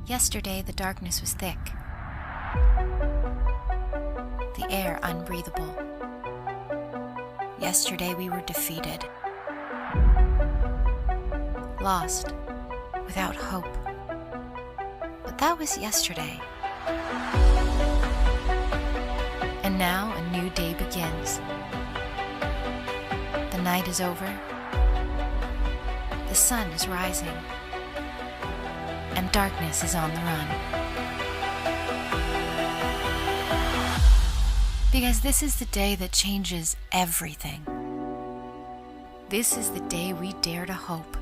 Yesterday, the darkness was thick, the air unbreathable. Yesterday, we were defeated, lost, without hope. But that was yesterday. And now a new day begins. The night is over. The sun is rising. And darkness is on the run. Because this is the day that changes everything. This is the day we dare to hope.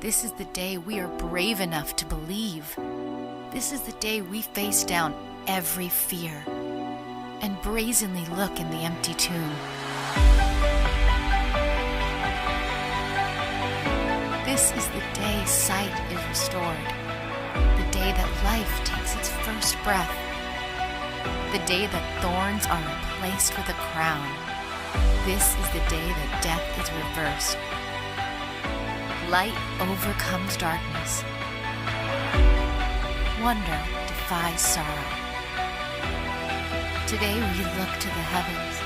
This is the day we are brave enough to believe. This is the day we face down every fear and brazenly look in the empty tomb. This is the day sight is restored, the day that life takes its first breath, the day that thorns are replaced with a crown. This is the day that death is reversed. Light overcomes darkness. Wonder defies sorrow. Today we look to the heavens,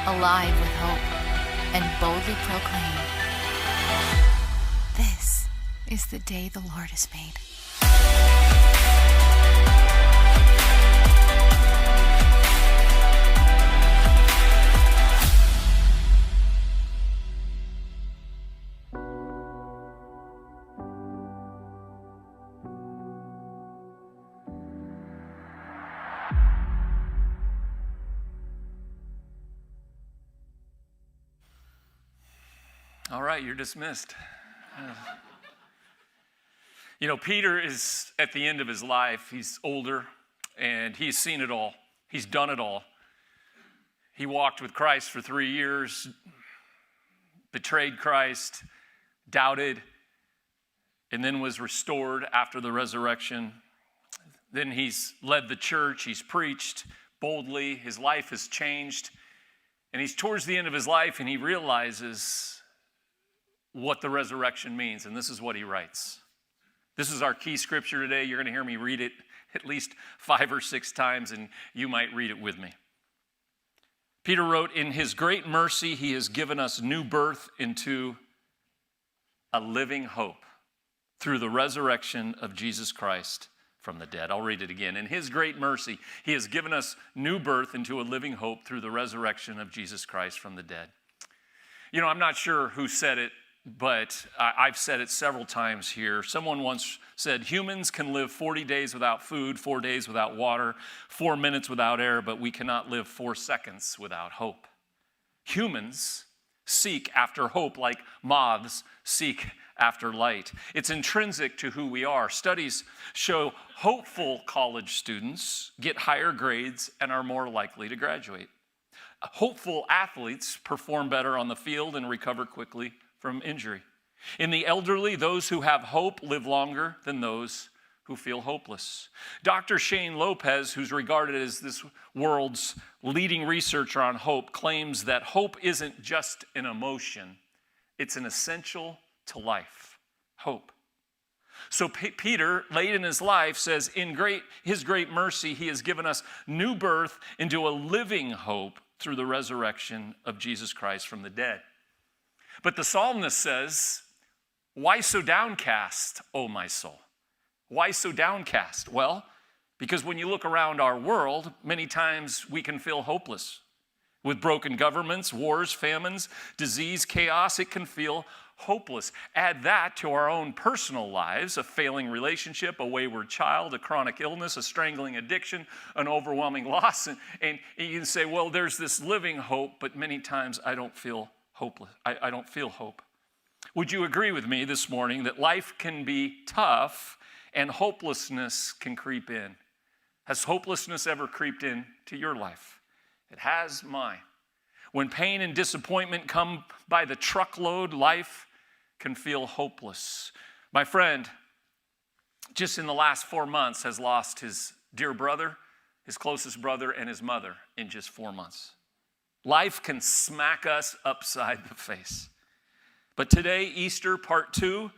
alive with hope, and boldly proclaim, this is the day the Lord has made. All right, you're dismissed. You know, Peter is at the end of his life. He's older, and he's seen it all. He's done it all. He walked with Christ for 3 years, betrayed Christ, doubted, and then was restored after the resurrection. Then he's led the church. He's preached boldly. His life has changed. And he's towards the end of his life, and he realizes what the resurrection means. And this is what he writes. This is our key scripture today. You're going to hear me read it at least 5 or 6 times, and you might read it with me. Peter wrote, "In his great mercy, he has given us new birth into a living hope through the resurrection of Jesus Christ from the dead." I'll read it again. "In his great mercy, he has given us new birth into a living hope through the resurrection of Jesus Christ from the dead." You know, I'm not sure who said it, but I've said it several times here. Someone once said, humans can live 40 days without food, 4 days without water, 4 minutes without air, but we cannot live 4 seconds without hope. Humans seek after hope like moths seek after light. It's intrinsic to who we are. Studies show hopeful college students get higher grades and are more likely to graduate. Hopeful athletes perform better on the field and recover quickly from injury. In the elderly, those who have hope live longer than those who feel hopeless. Dr. Shane Lopez, who's regarded as this world's leading researcher on hope, claims that hope isn't just an emotion, it's an essential to life. Hope. So Peter, late in his life, says, in his great mercy, he has given us new birth into a living hope through the resurrection of Jesus Christ from the dead. But the psalmist says, why so downcast, O my soul? Why so downcast? Well, because when you look around our world, many times we can feel hopeless. With broken governments, wars, famines, disease, chaos, it can feel hopeless. Add that to our own personal lives, a failing relationship, a wayward child, a chronic illness, a strangling addiction, an overwhelming loss, and you can say, well, there's this living hope, but many times I don't feel hopeless. I don't feel hope. Would you agree with me this morning that life can be tough and hopelessness can creep in? Has hopelessness ever creeped in to your life? It has mine. When pain and disappointment come by the truckload, life can feel hopeless. My friend, just in the last 4 months, has lost his dear brother, his closest brother, and his mother in just 4 months. Life can smack us upside the face. But today, Easter, part 2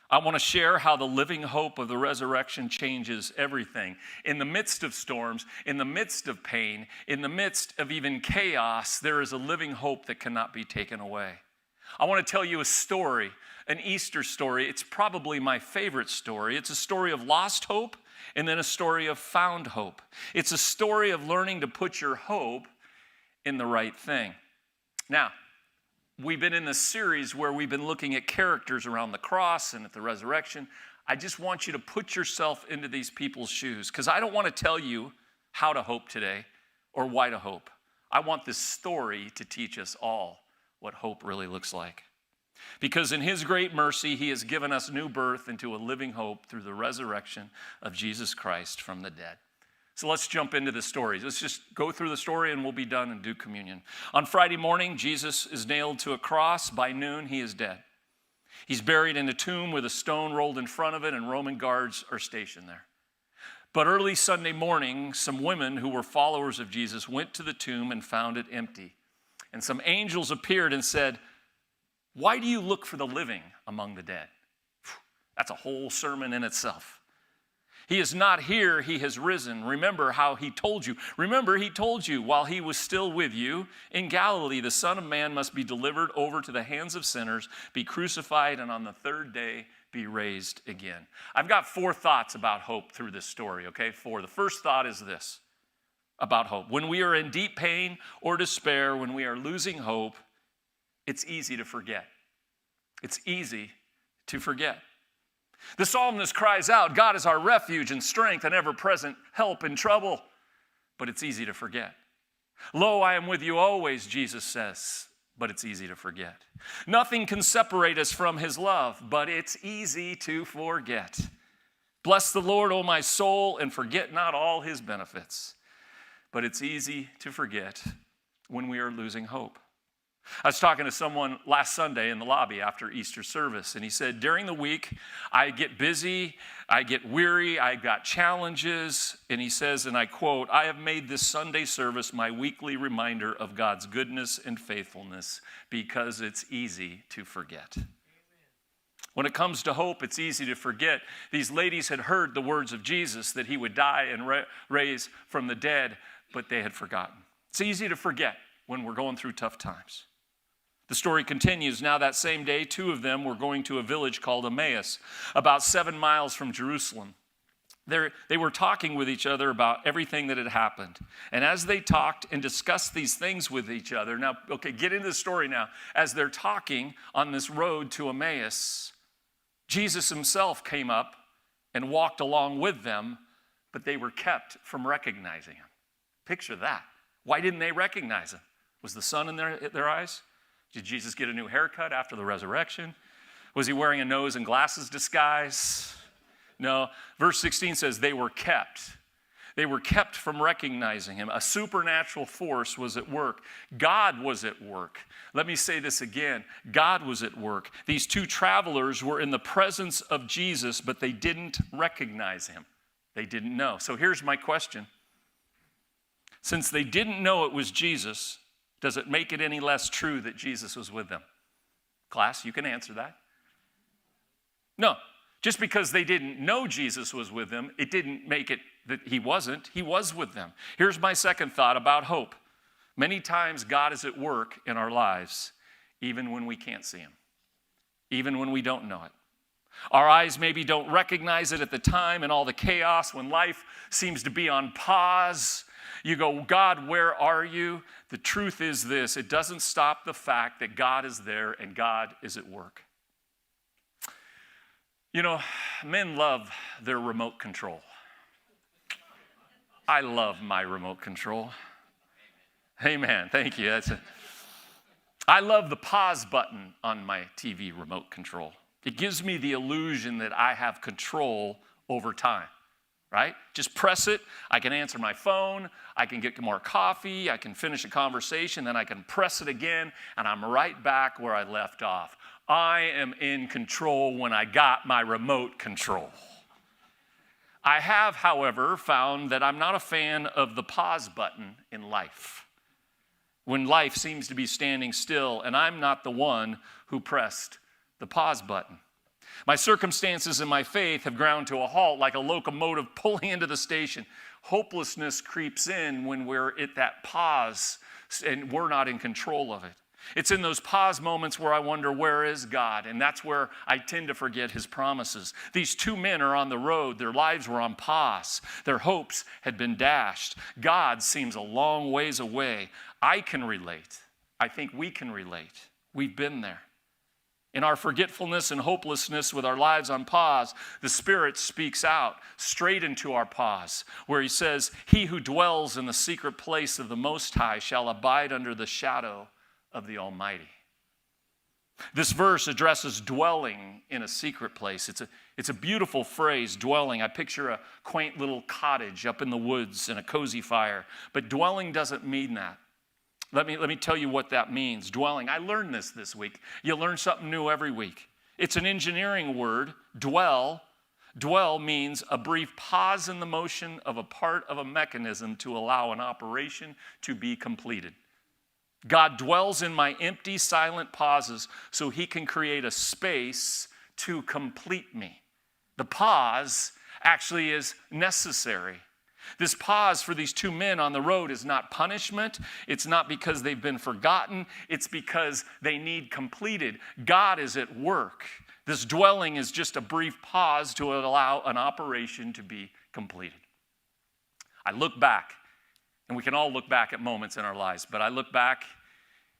I want to share how the living hope of the resurrection changes everything. In the midst of storms, in the midst of pain, in the midst of even chaos, there is a living hope that cannot be taken away. I want to tell you a story, an Easter story. It's probably my favorite story. It's a story of lost hope and then a story of found hope. It's a story of learning to put your hope in the right thing. Now, we've been in this series where we've been looking at characters around the cross and at the resurrection. I just want you to put yourself into these people's shoes, because I don't want to tell you how to hope today or why to hope. I want this story to teach us all what hope really looks like. Because in his great mercy, he has given us new birth into a living hope through the resurrection of Jesus Christ from the dead. So let's jump into the stories. Let's just go through the story and we'll be done and do communion. On Friday morning, Jesus is nailed to a cross. By noon, he is dead. He's buried in a tomb with a stone rolled in front of it, and Roman guards are stationed there. But early Sunday morning, some women who were followers of Jesus went to the tomb and found it empty. And some angels appeared and said, "Why do you look for the living among the dead?" That's a whole sermon in itself. He is not here, he has risen. Remember how he told you. Remember, he told you while he was still with you in Galilee, the Son of Man must be delivered over to the hands of sinners, be crucified, and on the third day be raised again. I've got 4 thoughts about hope through this story, okay? 4. The first thought is this about hope. When we are in deep pain or despair, when we are losing hope, it's easy to forget. It's easy to forget. The psalmist cries out, "God is our refuge and strength and ever-present help in trouble." But it's easy to forget. "Lo, I am with you always," Jesus says, but it's easy to forget. Nothing can separate us from his love, but it's easy to forget. "Bless the Lord, O my soul, and forget not all his benefits." But it's easy to forget when we are losing hope. I was talking to someone last Sunday in the lobby after Easter service, and he said, during the week, I get busy, I get weary, I've got challenges, and he says, and I quote, "I have made this Sunday service my weekly reminder of God's goodness and faithfulness because it's easy to forget." Amen. When it comes to hope, it's easy to forget. These ladies had heard the words of Jesus that he would die and raise from the dead, but they had forgotten. It's easy to forget when we're going through tough times. The story continues. Now that same day, 2 of them were going to a village called Emmaus, about 7 miles from Jerusalem. They were talking with each other about everything that had happened. And as they talked and discussed these things with each other, now, okay, get into the story now. As they're talking on this road to Emmaus, Jesus himself came up and walked along with them, but they were kept from recognizing him. Picture that. Why didn't they recognize him? Was the sun in their eyes? Did Jesus get a new haircut after the resurrection? Was he wearing a nose and glasses disguise? No. Verse 16 says they were kept. They were kept from recognizing him. A supernatural force was at work. God was at work. Let me say this again. God was at work. These 2 travelers were in the presence of Jesus, but they didn't recognize him. They didn't know. So here's my question. Since they didn't know it was Jesus, does it make it any less true that Jesus was with them? Class, you can answer that. No. Just because they didn't know Jesus was with them, it didn't make it that he wasn't. He was with them. Here's my second thought about hope. Many times God is at work in our lives, even when we can't see him, even when we don't know it. Our eyes maybe don't recognize it at the time in all the chaos when life seems to be on pause. You go, "God, where are you?" The truth is this: it doesn't stop the fact that God is there and God is at work. You know, men love their remote control. I love my remote control. Amen. Thank you. I love the pause button on my TV remote control. It gives me the illusion that I have control over time. Right? Just press it. I can answer my phone. I can get more coffee. I can finish a conversation. Then I can press it again, and I'm right back where I left off. I am in control when I got my remote control. I have, however, found that I'm not a fan of the pause button in life. When life seems to be standing still, and I'm not the one who pressed the pause button. My circumstances and my faith have ground to a halt like a locomotive pulling into the station. Hopelessness creeps in when we're at that pause and we're not in control of it. It's in those pause moments where I wonder, where is God? And that's where I tend to forget his promises. These two men are on the road. Their lives were on pause. Their hopes had been dashed. God seems a long ways away. I can relate. I think we can relate. We've been there. In our forgetfulness and hopelessness with our lives on pause, the Spirit speaks out straight into our pause, where he says, "He who dwells in the secret place of the Most High shall abide under the shadow of the Almighty." This verse addresses dwelling in a secret place. It's a beautiful phrase, dwelling. I picture a quaint little cottage up in the woods and a cozy fire. But dwelling doesn't mean that. Let me tell you what that means. Dwelling. I learned this week. You learn something new every week. It's an engineering word, dwell. Dwell means a brief pause in the motion of a part of a mechanism to allow an operation to be completed. God dwells in my empty, silent pauses so he can create a space to complete me. The pause actually is necessary. This pause for these two men on the road is not punishment. It's not because they've been forgotten. It's because they need completed. God is at work. This dwelling is just a brief pause to allow an operation to be completed. I look back, and we can all look back at moments in our lives, but I look back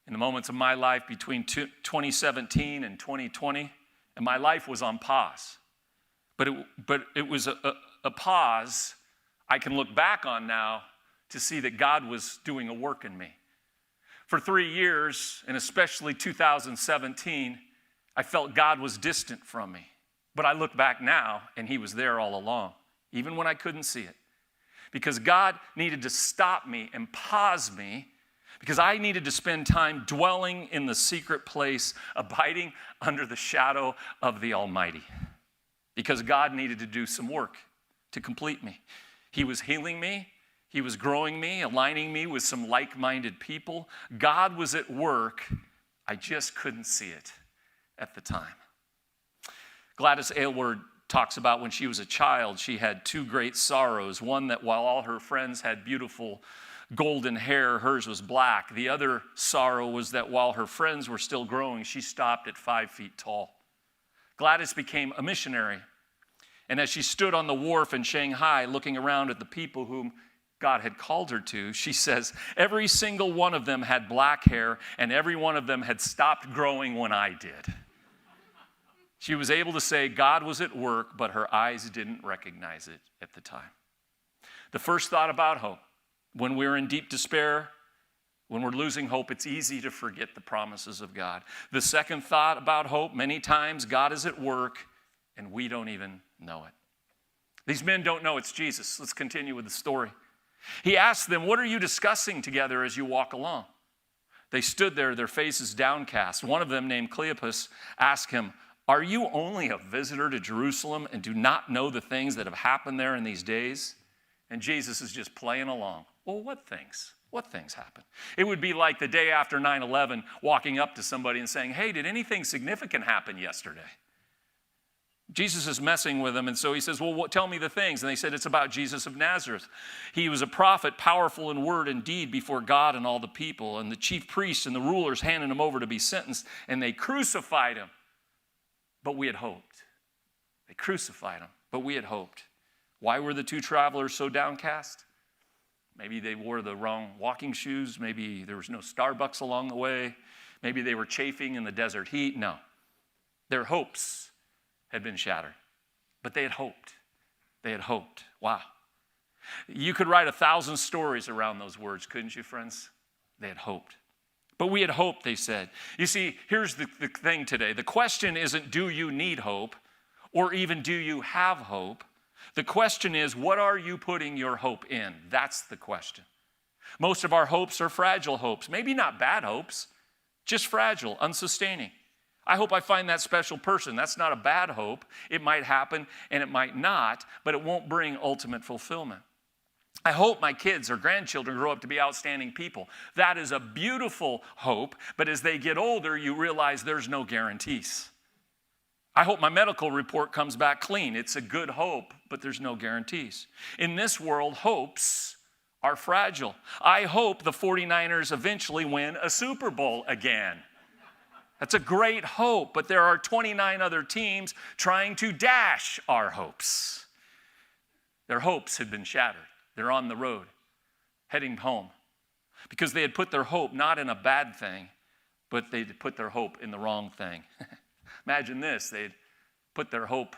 in the moments of my life between 2017 and 2020, and my life was on pause. But it was a pause I can look back on now to see that God was doing a work in me. For 3 years, and especially 2017, I felt God was distant from me. But I look back now, and he was there all along, even when I couldn't see it. Because God needed to stop me and pause me, because I needed to spend time dwelling in the secret place, abiding under the shadow of the Almighty. Because God needed to do some work to complete me. He was healing me. He was growing me, aligning me with some like-minded people. God was at work. I just couldn't see it at the time. Gladys Aylward talks about when she was a child, she had two great sorrows. One, that while all her friends had beautiful golden hair, hers was black. The other sorrow was that while her friends were still growing, she stopped at 5 feet tall. Gladys became a missionary. And as she stood on the wharf in Shanghai looking around at the people whom God had called her to, she says, every single one of them had black hair and every one of them had stopped growing when I did. She was able to say God was at work, but her eyes didn't recognize it at the time. The first thought about hope, when we're in deep despair, when we're losing hope, it's easy to forget the promises of God. The second thought about hope, many times God is at work and we don't even know it. These men don't know it's Jesus. Let's continue with the story. He asked them, "What are you discussing together as you walk along?" They stood there, their faces downcast. One of them, named Cleopas, asked him, "Are you only a visitor to Jerusalem and do not know the things that have happened there in these days?" And Jesus is just playing along. Well, what things? What things happened? It would be like the day after 9/11, walking up to somebody and saying, "Hey, did anything significant happen yesterday?" Jesus is messing with them, and so he says, well, tell me the things. And they said, it's about Jesus of Nazareth. He was a prophet, powerful in word and deed before God and all the people. And the chief priests and the rulers handed him over to be sentenced, and they crucified him. But we had hoped. They crucified him, but we had hoped. Why were the two travelers so downcast? Maybe they wore the wrong walking shoes. Maybe there was no Starbucks along the way. Maybe they were chafing in the desert heat. No. Their hopes had been shattered. But they had hoped. They had hoped. Wow. You could write 1,000 stories around those words, couldn't you, friends? They had hoped. But we had hoped, they said. You see, here's the thing today. The question isn't, do you need hope? Or even, do you have hope? The question is, what are you putting your hope in? That's the question. Most of our hopes are fragile hopes. Maybe not bad hopes, just fragile, unsustaining. I hope I find that special person. That's not a bad hope. It might happen and it might not, but it won't bring ultimate fulfillment. I hope my kids or grandchildren grow up to be outstanding people. That is a beautiful hope, but as they get older, you realize there's no guarantees. I hope my medical report comes back clean. It's a good hope, but there's no guarantees. In this world, hopes are fragile. I hope the 49ers eventually win a Super Bowl again. That's a great hope, but there are 29 other teams trying to dash our hopes. Their hopes had been shattered. They're on the road, heading home, because they had put their hope not in a bad thing, but they'd put their hope in the wrong thing. Imagine this, they'd put their hope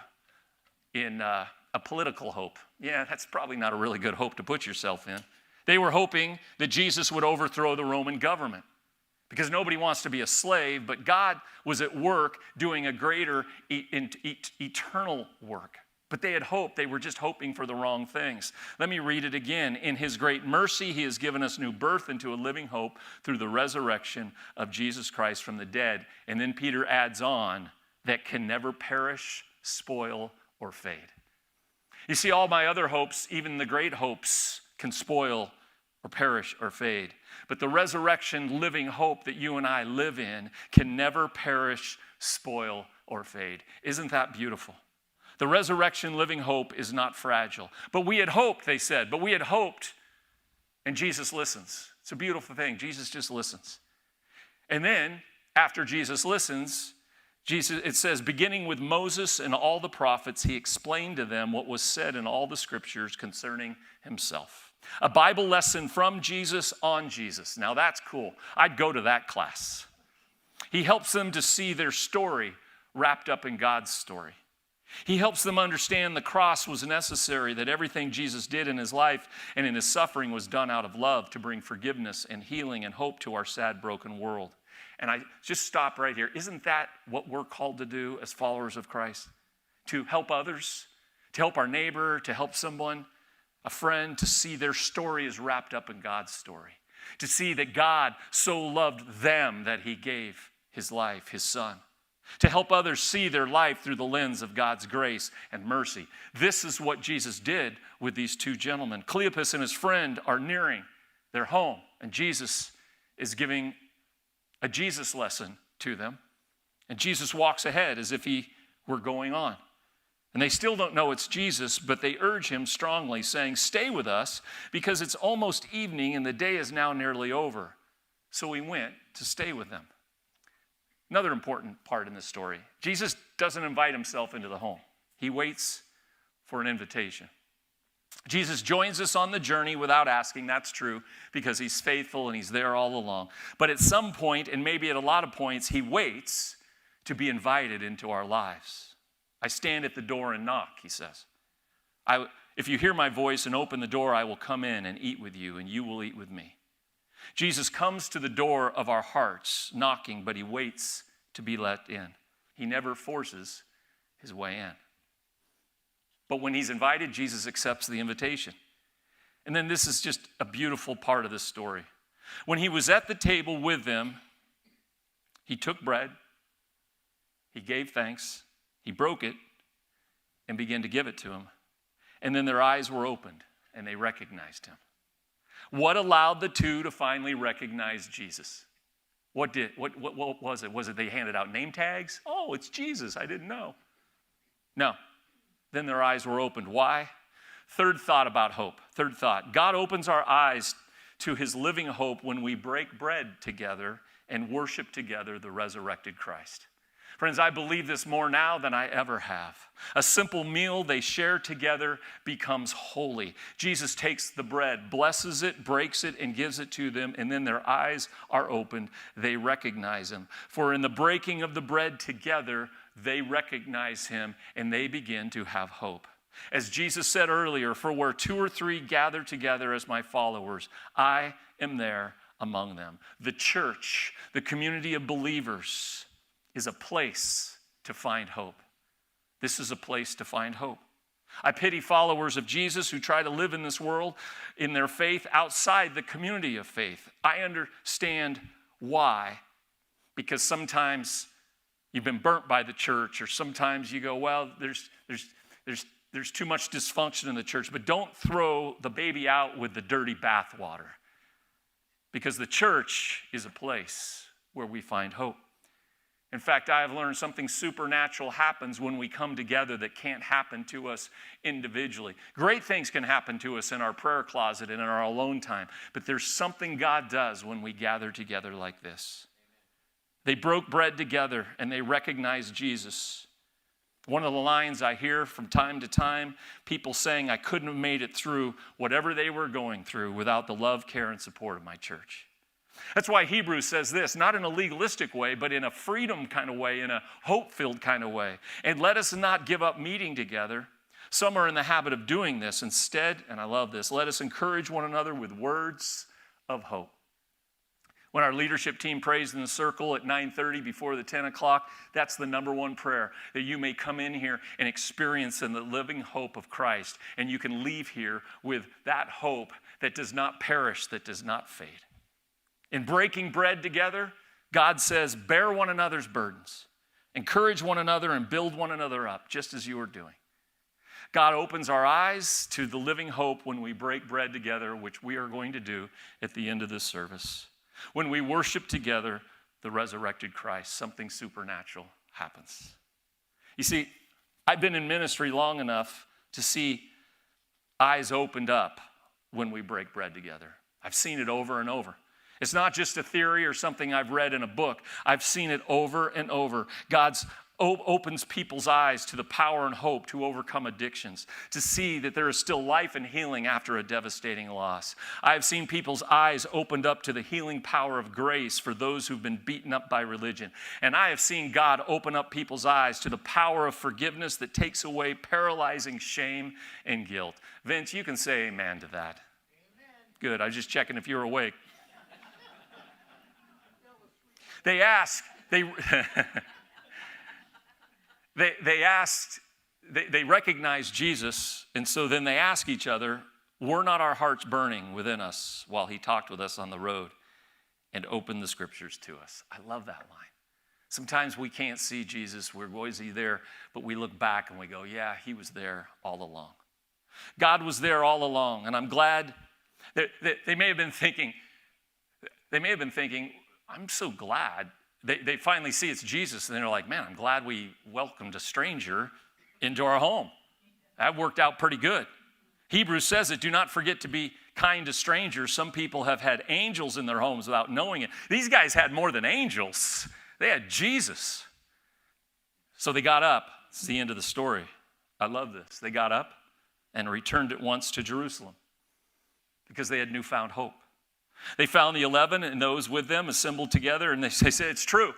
in a political hope. Yeah, that's probably not a really good hope to put yourself in. They were hoping that Jesus would overthrow the Roman government because nobody wants to be a slave, but God was at work doing a greater eternal work. But they had hoped, they were just hoping for the wrong things. Let me read it again. In his great mercy, he has given us new birth into a living hope through the resurrection of Jesus Christ from the dead. And then Peter adds on, that can never perish, spoil, or fade. You see, all my other hopes, even the great hopes, can spoil or perish or fade. But the resurrection living hope that you and I live in can never perish, spoil, or fade. Isn't that beautiful? The resurrection living hope is not fragile. But we had hoped, they said, but we had hoped, and Jesus listens. It's a beautiful thing. Jesus just listens. And then, after Jesus listens, it says, beginning with Moses and all the prophets, he explained to them what was said in all the scriptures concerning himself. A Bible lesson from Jesus on Jesus. Now that's cool. I'd go to that class. He helps them to see their story wrapped up in God's story. He helps them understand the cross was necessary, that everything Jesus did in his life and in his suffering was done out of love to bring forgiveness and healing and hope to our sad, broken world. And I just stop right here. Isn't that what we're called to do as followers of Christ? To help others, to help our neighbor, to help someone, a friend, to see their story is wrapped up in God's story. To see that God so loved them that he gave his life, his son. To help others see their life through the lens of God's grace and mercy. This is what Jesus did with these two gentlemen. Cleopas and his friend are nearing their home, and Jesus is giving a Jesus lesson to them. And Jesus walks ahead as if he were going on. And they still don't know it's Jesus, but they urge him strongly, saying, stay with us, because it's almost evening and the day is now nearly over. So he went to stay with them. Another important part in this story, Jesus doesn't invite himself into the home. He waits for an invitation. Jesus joins us on the journey without asking, that's true, because he's faithful and he's there all along. But at some point, and maybe at a lot of points, he waits to be invited into our lives. I stand at the door and knock, he says. If you hear my voice and open the door, I will come in and eat with you, and you will eat with me. Jesus comes to the door of our hearts, knocking, but he waits to be let in. He never forces his way in. But when he's invited, Jesus accepts the invitation. And then this is just a beautiful part of this story. When he was at the table with them, he took bread, he gave thanks, he broke it, and began to give it to him. And then their eyes were opened, and they recognized him. What allowed the two to finally recognize Jesus? What was it? Was it they handed out name tags? Oh, it's Jesus. I didn't know. No. Then their eyes were opened. Why? Third thought about hope. Third thought. God opens our eyes to his living hope when we break bread together and worship together the resurrected Christ. Friends, I believe this more now than I ever have. A simple meal they share together becomes holy. Jesus takes the bread, blesses it, breaks it, and gives it to them, and then their eyes are opened. They recognize him. For in the breaking of the bread together, they recognize him, and they begin to have hope. As Jesus said earlier, for where two or three gather together as my followers, I am there among them. The church, the community of believers, is a place to find hope. This is a place to find hope. I pity followers of Jesus who try to live in this world in their faith outside the community of faith. I understand why. Because sometimes you've been burnt by the church, or sometimes you go, well, there's too much dysfunction in the church. But don't throw the baby out with the dirty bathwater. Because the church is a place where we find hope. In fact, I have learned something supernatural happens when we come together that can't happen to us individually. Great things can happen to us in our prayer closet and in our alone time, but there's something God does when we gather together like this. They broke bread together and they recognized Jesus. One of the lines I hear from time to time, people saying I couldn't have made it through whatever they were going through without the love, care, and support of my church. That's why Hebrews says this, not in a legalistic way, but in a freedom kind of way, in a hope-filled kind of way. And let us not give up meeting together. Some are in the habit of doing this. Instead, and I love this, let us encourage one another with words of hope. When our leadership team prays in the circle at 9:30 before the 10 o'clock, that's the number one prayer, that you may come in here and experience in the living hope of Christ. And you can leave here with that hope that does not perish, that does not fade. In breaking bread together, God says, bear one another's burdens, encourage one another, and build one another up, just as you are doing. God opens our eyes to the living hope when we break bread together, which we are going to do at the end of this service. When we worship together the resurrected Christ, something supernatural happens. You see, I've been in ministry long enough to see eyes opened up when we break bread together. I've seen it over and over. It's not just a theory or something I've read in a book. I've seen it over and over. God opens people's eyes to the power and hope to overcome addictions, to see that there is still life and healing after a devastating loss. I've seen people's eyes opened up to the healing power of grace for those who've been beaten up by religion. And I have seen God open up people's eyes to the power of forgiveness that takes away paralyzing shame and guilt. Vince, you can say amen to that. Amen. Good. I was just checking if you were awake. They asked, they recognized Jesus, and so then they ask each other, were not our hearts burning within us while he talked with us on the road and opened the scriptures to us? I love that line. Sometimes we can't see Jesus, we're always there, but we look back and we go, yeah, he was there all along. God was there all along, and I'm glad that they may have been thinking, I'm so glad. They finally see it's Jesus, and they're like, man, I'm glad we welcomed a stranger into our home. That worked out pretty good. Hebrews says it, do not forget to be kind to strangers. Some people have had angels in their homes without knowing it. These guys had more than angels. They had Jesus. So they got up. It's the end of the story. I love this. They got up and returned at once to Jerusalem because they had newfound hope. They found the 11 and those with them assembled together, and they said, it's true.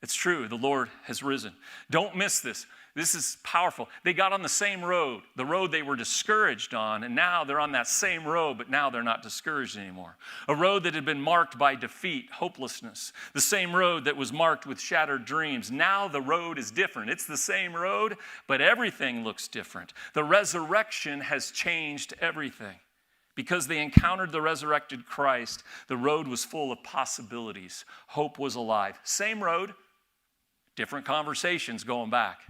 It's true. The Lord has risen. Don't miss this. This is powerful. They got on the same road, the road they were discouraged on, and now they're on that same road, but now they're not discouraged anymore. A road that had been marked by defeat, hopelessness. The same road that was marked with shattered dreams. Now the road is different. It's the same road, but everything looks different. The resurrection has changed everything. Because they encountered the resurrected Christ, the road was full of possibilities. Hope was alive. Same road, different conversations going back.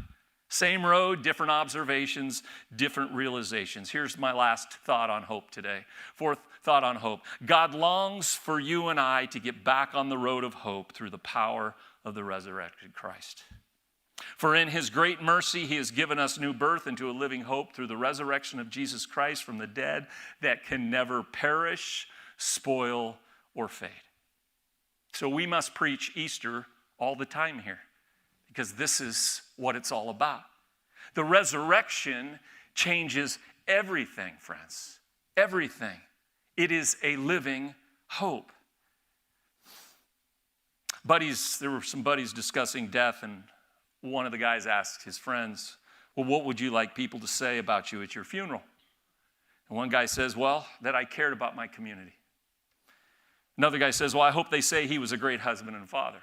Same road, different observations, different realizations. Here's my last thought on hope today. Fourth thought on hope. God longs for you and I to get back on the road of hope through the power of the resurrected Christ. For in his great mercy, he has given us new birth into a living hope through the resurrection of Jesus Christ from the dead that can never perish, spoil, or fade. So we must preach Easter all the time here because this is what it's all about. The resurrection changes everything, friends. Everything. It is a living hope. There were some buddies discussing death, and one of the guys asked his friends, well, what would you like people to say about you at your funeral? And one guy says, well, that I cared about my community. Another guy says, well, I hope they say he was a great husband and father.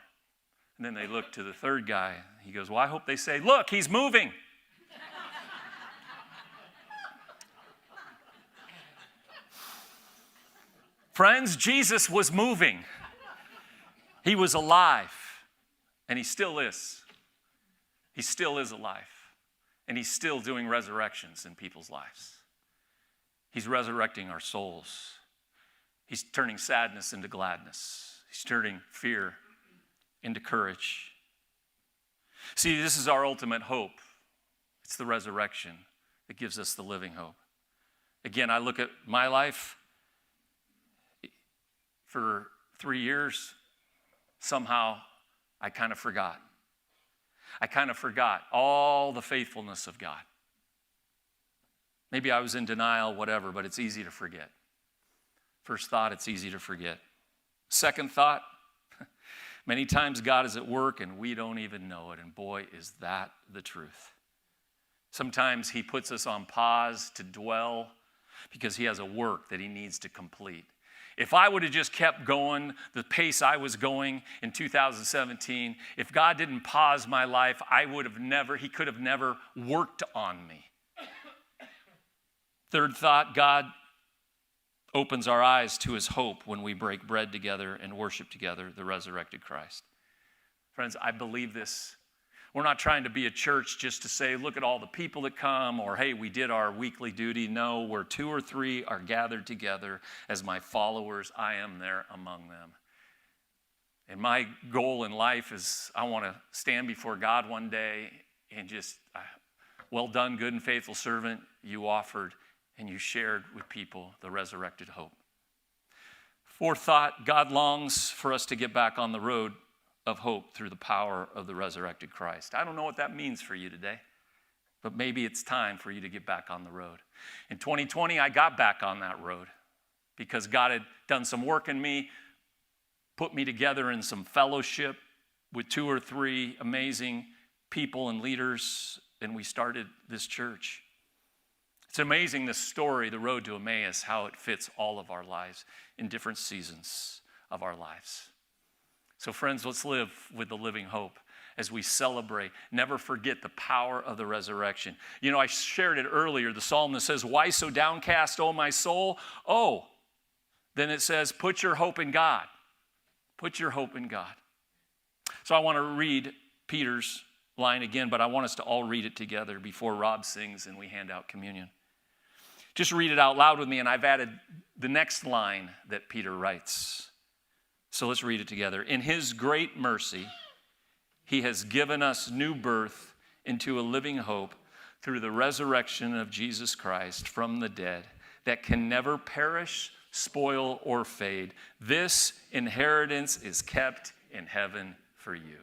And then they look to the third guy. He goes, well, I hope they say, look, he's moving. Friends, Jesus was moving. He was alive, and he still is. He still is alive, and he's still doing resurrections in people's lives. He's resurrecting our souls. He's turning sadness into gladness. He's turning fear into courage. See, this is our ultimate hope. It's the resurrection that gives us the living hope. Again, I look at my life. For 3 years, somehow I kind of forgot. I kind of forgot all the faithfulness of God. Maybe I was in denial, whatever, but it's easy to forget. First thought, it's easy to forget. Second thought, many times God is at work and we don't even know it. And boy, is that the truth. Sometimes he puts us on pause to dwell because he has a work that he needs to complete. If I would have just kept going the pace I was going in 2017, if God didn't pause my life, he could have never worked on me. Third thought, God opens our eyes to his hope when we break bread together and worship together the resurrected Christ. Friends, I believe this. We're not trying to be a church just to say, look at all the people that come, or hey, we did our weekly duty. No, where 2 or 3 are gathered together as my followers, I am there among them. And my goal in life is I want to stand before God one day and just, well done, good and faithful servant, you offered and you shared with people the resurrected hope. Fourth thought, God longs for us to get back on the road of hope through the power of the resurrected Christ. I don't know what that means for you today, but maybe it's time for you to get back on the road. In 2020, I got back on that road because God had done some work in me, put me together in some fellowship with 2 or 3 amazing people and leaders, and we started this church. It's amazing, this story, the road to Emmaus, how it fits all of our lives in different seasons of our lives. So friends, let's live with the living hope as we celebrate. Never forget the power of the resurrection. You know, I shared it earlier. The psalm that says, why so downcast, O my soul? Oh, then it says, put your hope in God. Put your hope in God. So I want to read Peter's line again, but I want us to all read it together before Rob sings and we hand out communion. Just read it out loud with me, and I've added the next line that Peter writes. So let's read it together. In his great mercy, he has given us new birth into a living hope through the resurrection of Jesus Christ from the dead that can never perish, spoil, or fade. This inheritance is kept in heaven for you.